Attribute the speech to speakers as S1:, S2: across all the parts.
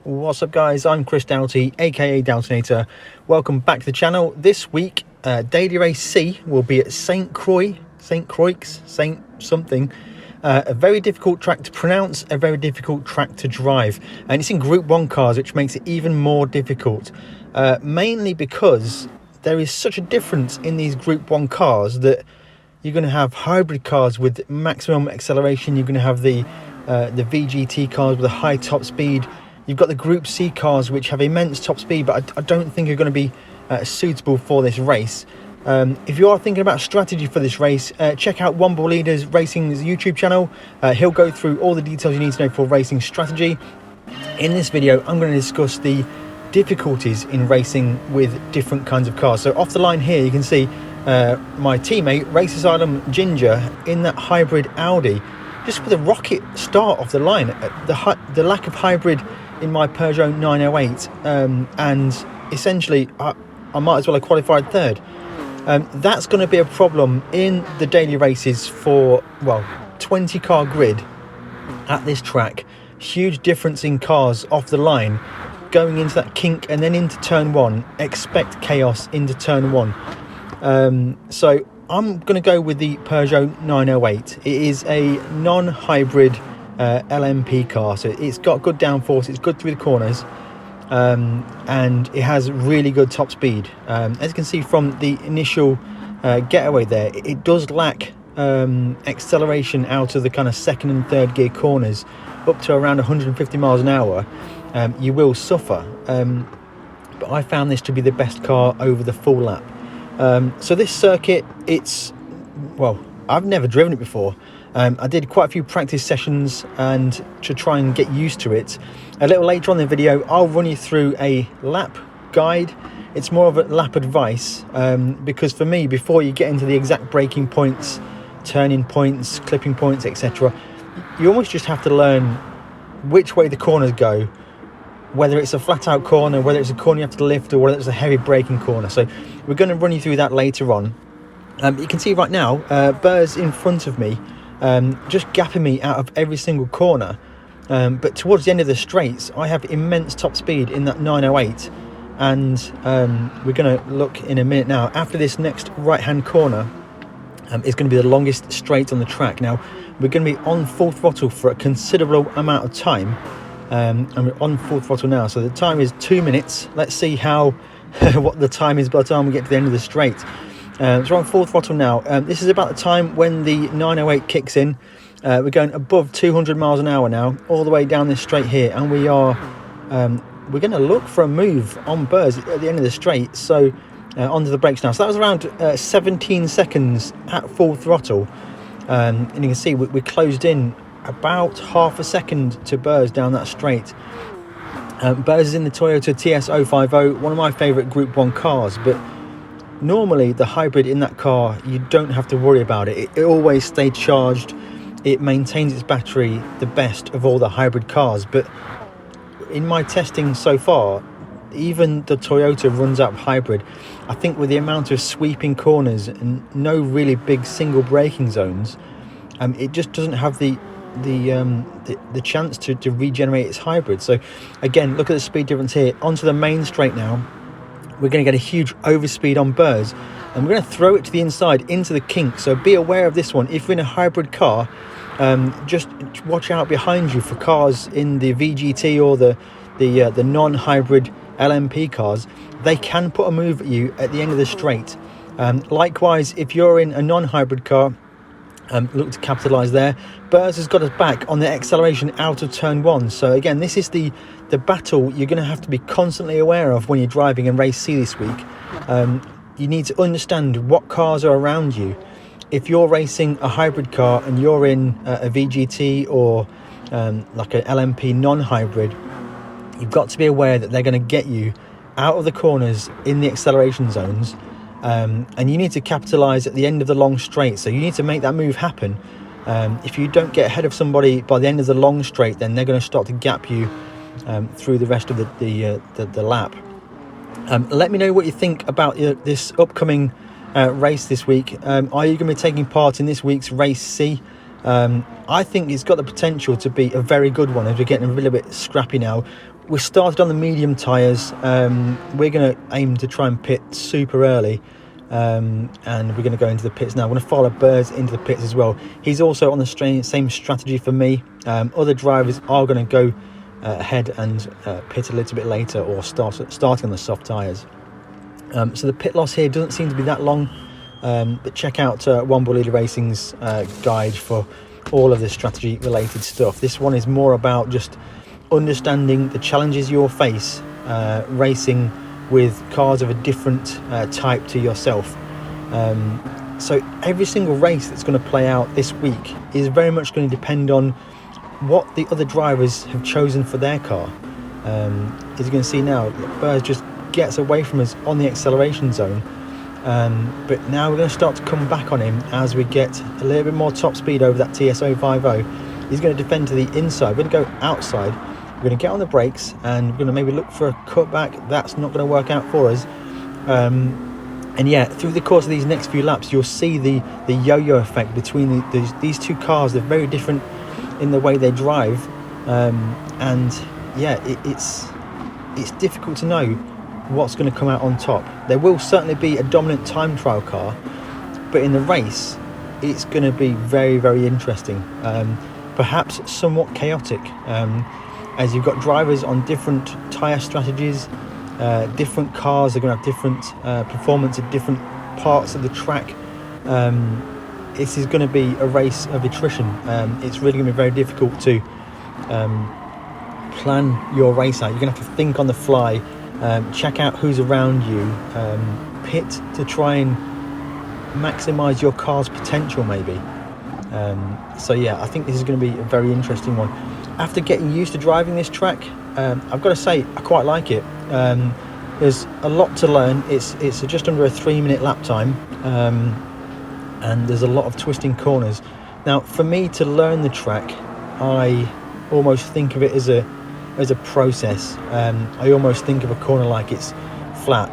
S1: What's up guys, I'm Chris Doughty, aka Doughtinator. Welcome back to the channel. This week, Daily Race C will be at St Croix, Saint something. A very difficult track to pronounce, a very difficult track to drive. And it's in Group 1 cars, which makes it even more difficult. Mainly because there is such a difference in these Group 1 cars that you're going to have hybrid cars with maximum acceleration. You're going to have the VGT cars with a high top speed. You've got the Group C cars, which have immense top speed, but I don't think are going to be suitable for this race. If you are thinking about strategy for this race, check out One Ball Leaders Racing's YouTube channel. He'll go through all the details you need to know for racing strategy. In this video, I'm going to discuss the difficulties in racing with different kinds of cars. So off the line here, you can see my teammate, Race Asylum Ginger, in that hybrid Audi, just with a rocket start off the line. The lack of hybrid in my Peugeot 908, and essentially I might as well have qualified third. That's going to be a problem in the daily races for, well, 20 car grid at this track. Huge difference in cars off the line going into that kink and then into turn one. Expect chaos into turn one. So I'm going to go with the Peugeot 908. It is a non-hybrid LMP car, so it's got good downforce, it's good through the corners, and it has really good top speed. As you can see from the initial getaway there, it does lack acceleration out of the kind of second and third gear corners up to around 150 miles an hour. You will suffer, but I found this to be the best car over the full lap. So this circuit, well, I've never driven it before. I did quite a few practice sessions and to try and get used to it. A little later on in the video, I'll run you through a lap guide. It's more of a lap advice, because for me, before you get into the exact braking points, turning points, clipping points, etc., you almost just have to learn which way the corners go, whether it's a flat out corner, whether it's a corner you have to lift, or whether it's a heavy braking corner. So we're going to run you through that later on. You can see right now, Burr's in front of me, just gapping me out of every single corner. But towards the end of the straights, I have immense top speed in that 908. And we're going to look in a minute now. After this next right-hand corner, is going to be the longest straight on the track. Now, we're going to be on full throttle for a considerable amount of time. And we're on full throttle now. So the time is 2 minutes. Let's see how what the time is by the time we get to the end of the straight. So we're on full throttle now. This is about the time when the 908 kicks in. We're going above 200 miles an hour now, all the way down this straight here, and we are we're going to look for a move on Burr's at the end of the straight. So onto the brakes now. So that was around 17 seconds at full throttle, and you can see we closed in about half a second to Burr's down that straight. Burr's is in the Toyota TS050, one of my favourite Group 1 cars, but normally the hybrid in that car, you don't have to worry about it. It always stays charged. It maintains its battery the best of all the hybrid cars. But in my testing so far, even the Toyota runs out of hybrid. I think with the amount of sweeping corners and no really big single braking zones, it just doesn't have the chance to regenerate its hybrid. So again, look at the speed difference here. Onto the main straight now. We're going to get a huge overspeed on Burr's, and we're going to throw it to the inside into the kink. So be aware of this one. If you're in a hybrid car, just watch out behind you for cars in the VGT or the non-hybrid LMP cars. They can put a move at you at the end of the straight. Likewise, if you're in a non-hybrid car, look to capitalise there. Burr's has got us back on the acceleration out of turn one. So again, this is the battle you're going to have to be constantly aware of when you're driving in Race C this week. You need to understand what cars are around you. If you're racing a hybrid car and you're in a VGT or like an LMP non-hybrid, you've got to be aware that they're going to get you out of the corners in the acceleration zones. And you need to capitalise at the end of the long straight. So you need to make that move happen. If you don't get ahead of somebody by the end of the long straight, then they're going to start to gap you through the rest of the lap. Let me know what you think about this upcoming race this week. Are you going to be taking part in this week's Race C? I think it's got the potential to be a very good one as we're getting a little bit scrappy now. we started on the medium tyres. We're going to aim to try and pit super early, and we're going to go into the pits now. I'm going to follow Burrs into the pits as well. He's also on the same strategy for me. Other drivers are going to go ahead and pit a little bit later, or starting on the soft tyres. So the pit loss here doesn't seem to be that long, but check out One Ball Leader Racing's guide for all of the strategy related stuff. This one is more about just understanding the challenges you'll face racing with cars of a different type to yourself. So every single race that's going to play out this week is very much going to depend on what the other drivers have chosen for their car. As you can see now, Burrs just gets away from us on the acceleration zone, but now we're going to start to come back on him as we get a little bit more top speed over that TSO 50. He's going to defend to the inside. We're going to go outside. We're going to get on the brakes and we're going to maybe look for a cutback. That's not going to work out for us. And yeah, through the course of these next few laps, you'll see the yo-yo effect between these two cars. They're very different in the way they drive, and yeah, it's difficult to know what's going to come out on top. There will certainly be a dominant time trial car, but in the race, it's going to be very, very interesting. Perhaps somewhat chaotic. As you've got drivers on different tyre strategies, different cars are going to have different performance at different parts of the track. This is going to be a race of attrition. It's really going to be very difficult to plan your race out. You're going to have to think on the fly, check out who's around you, pit to try and maximise your car's potential maybe. So yeah, I think this is going to be a very interesting one. After getting used to driving this track, I've got to say I quite like it. There's a lot to learn. It's just under a 3-minute lap time, and there's a lot of twisting corners. Now, for me to learn the track, I almost think of it as a process. I almost think of a corner like it's flat,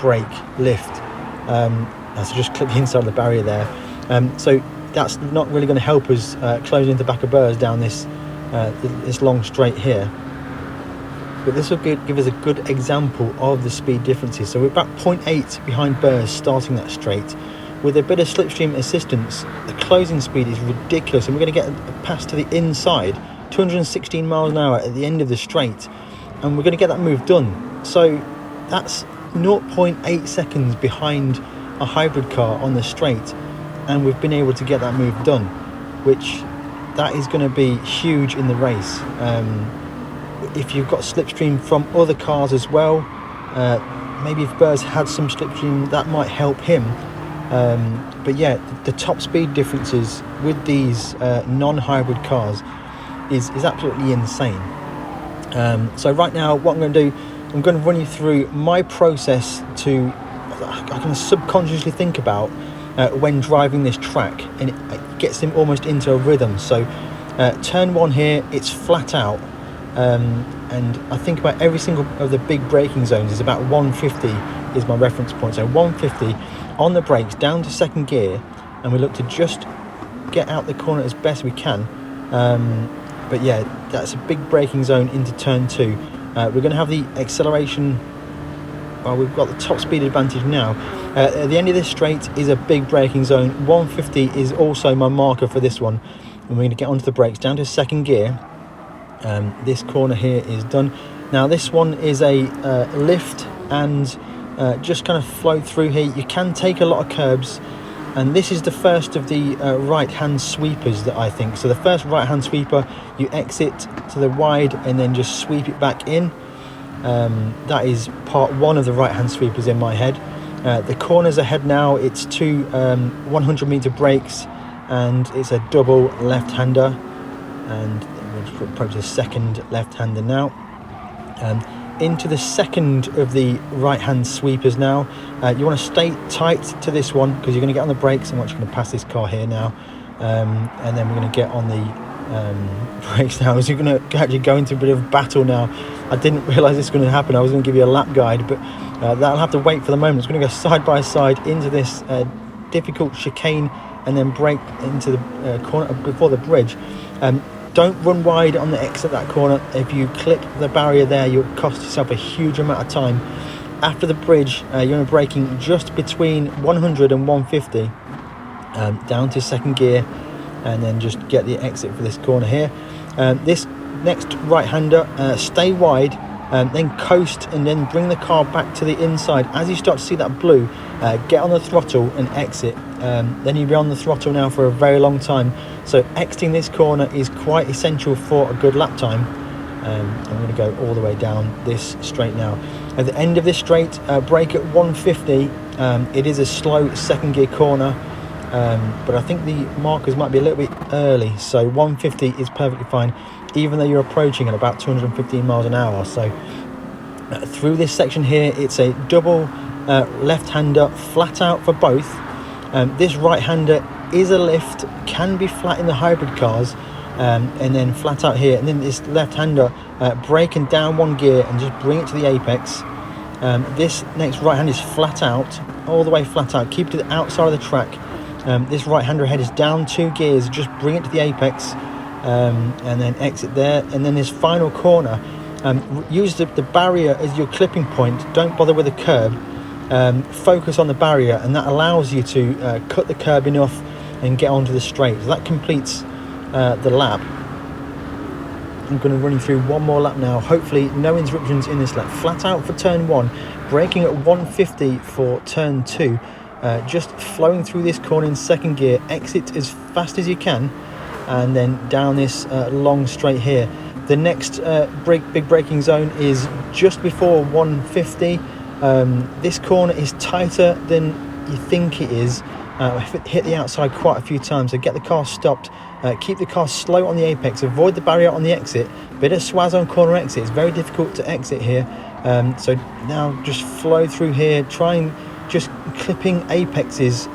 S1: brake, lift. So just clip the inside of the barrier there. So that's not really going to help us close into the back of Burrs down this long straight here, but this will give us a good example of the speed differences. So we're about 0.8 behind Burrs starting that straight. With a bit of slipstream assistance, the closing speed is ridiculous, and we're going to get a pass to the inside, 216 miles an hour at the end of the straight, and we're going to get that move done. So that's 0.8 seconds behind a hybrid car on the straight, and we've been able to get that move done, which that is going to be huge in the race. If you've got slipstream from other cars as well, maybe if Burrs had some slipstream, that might help him. But yeah, the top speed differences with these non-hybrid cars is absolutely insane. So right now, what I'm going to do, I'm going to run you through my process I can subconsciously think about when driving this track, and it gets him almost into a rhythm. So turn 1 here, it's flat out, and I think about every single of the big braking zones is about 150 is my reference point. So 150 on the brakes, down to second gear, and we look to just get out the corner as best we can. But yeah, that's a big braking zone into turn 2. We're going to have the acceleration. Well, we've got the top speed advantage now. At the end of this straight is a big braking zone. 150 is also my marker for this one. And we're going to get onto the brakes, down to second gear. This corner here is done. Now this one is a lift and just kind of flow through here. You can take a lot of curbs, and this is the first of the right-hand sweepers that I think. So the first right-hand sweeper, you exit to the wide and then just sweep it back in. That is part 1 of the right-hand sweepers in my head. The corners ahead now, it's 2 100-meter brakes, and it's a double left-hander, and we'll approach the second left-hander now. Into the second of the right-hand sweepers now. You want to stay tight to this one because you're going to get on the brakes, and we're just going to pass this car here now, and then we're going to get on the brakes now. So you're going to actually go into a bit of battle now. I didn't realise this was going to happen. I was going to give you a lap guide, but that'll have to wait for the moment. It's going to go side by side into this difficult chicane, and then brake into the corner before the bridge. Don't run wide on the exit of that corner. If you clip the barrier there, you'll cost yourself a huge amount of time. After the bridge, you're going to be braking just between 100 and 150, down to second gear, and then just get the exit for this corner here. This next right-hander, stay wide, then coast, and then bring the car back to the inside. As you start to see that blue, get on the throttle and exit. Then you'll be on the throttle now for a very long time. So exiting this corner is quite essential for a good lap time. I'm going to go all the way down this straight now. At the end of this straight, brake at 150. It is a slow second gear corner, but I think the markers might be a little bit early, so 150 is perfectly fine, even though you're approaching at about 215 miles an hour. So through this section here, it's a double left-hander, flat out for both. This right-hander is a lift, can be flat in the hybrid cars, and then flat out here, and then this left-hander braking down one gear and just bring it to the apex. This next right-hander is flat out, all the way flat out, keep it to the outside of the track. This right-hander head is down 2 gears, just bring it to the apex, and then exit there. And then this final corner, use the barrier as your clipping point. Don't bother with the curb, focus on the barrier, and that allows you to cut the curb enough and get onto the straight. So that completes the lap. I'm going to run you through one more lap now. Hopefully no interruptions in this lap. Flat out for turn 1, braking at 150 for turn 2, just flowing through this corner in second gear, exit as fast as you can, and then down this long straight here. The next big braking zone is just before 150. This corner is tighter than you think it is. I've hit the outside quite a few times, so get the car stopped, keep the car slow on the apex, avoid the barrier on the exit. Bit of swaz on corner exit, it's very difficult to exit here, so now just flow through here, try and just clipping apexes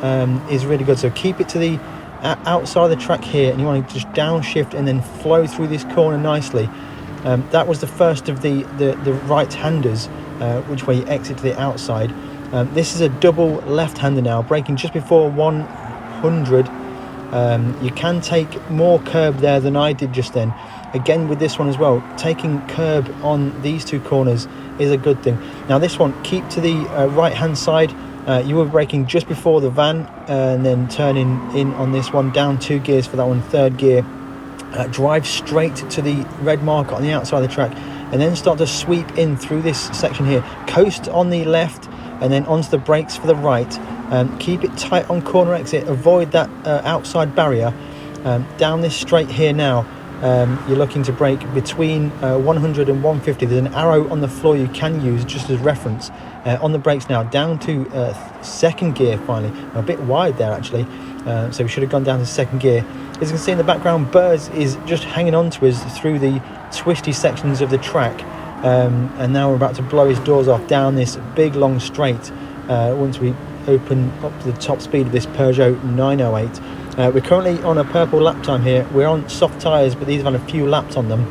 S1: is really good. So keep it to the outside of the track here, and you want to just downshift and then flow through this corner nicely. That was the first of the right-handers, which way you exit to the outside. This is a double left-hander now, braking just before 100. You can take more curb there than I did just then. Again with this one as well, taking curb on these 2 corners is a good thing. Now this one, keep to the right-hand side. You were braking just before the van, and then turning in on this one, down 2 gears for that one, third gear. Drive straight to the red marker on the outside of the track, and then start to sweep in through this section here. Coast on the left, and then onto the brakes for the right. Keep it tight on corner exit, avoid that outside barrier. Down this straight here now, you're looking to brake between 100 and 150. There's an arrow on the floor you can use just as reference. On the brakes now, down to second gear finally. A bit wide there actually, so we should have gone down to second gear. As you can see in the background, Burrs is just hanging on to us through the twisty sections of the track, and now we're about to blow his doors off down this big long straight once we open up to the top speed of this Peugeot 908. We're currently on a purple lap time here. We're on soft tyres, but these have had a few laps on them,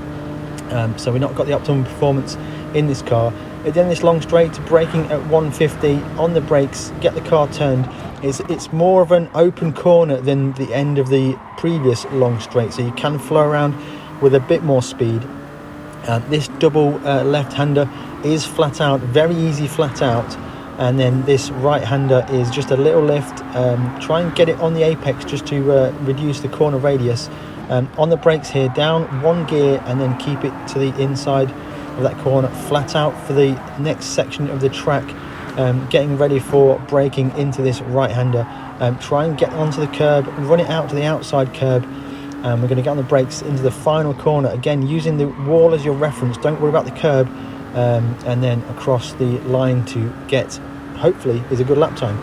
S1: so we've not got the optimum performance in this car. At the end of this long straight, braking at 150 on the brakes, get the car turned. It's more of an open corner than the end of the previous long straight, so you can flow around with a bit more speed. This double left-hander is flat out, very easy flat out, and then this right-hander is just a little lift. Try and get it on the apex just to reduce the corner radius. On the brakes here, down 1 gear, and then keep it to the inside of that corner, flat out for the next section of the track. Getting ready for braking into this right-hander. Try and get onto the curb, run it out to the outside curb. We're going to get on the brakes into the final corner, again using the wall as your reference. Don't worry about the curb, and then across the line to get, hopefully, is a good lap time.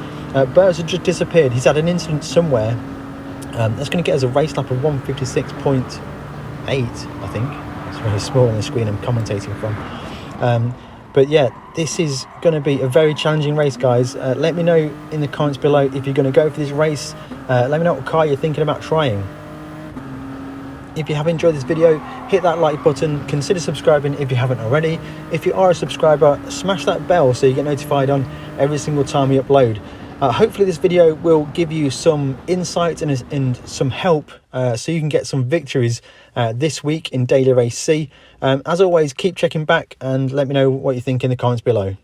S1: Burrs had just disappeared. He's had an incident somewhere. That's going to get us a race lap of 156.8, I think. It's very small on the screen I'm commentating from. But yeah, this is going to be a very challenging race, guys. Let me know in the comments below if you're going to go for this race. Let me know what car you're thinking about trying. If you have enjoyed this video, hit that like button, consider subscribing if you haven't already. If you are a subscriber, smash that bell so you get notified on every single time we upload. Hopefully this video will give you some insight and some help, so you can get some victories this week in Daily Race C. As always, keep checking back and let me know what you think in the comments below.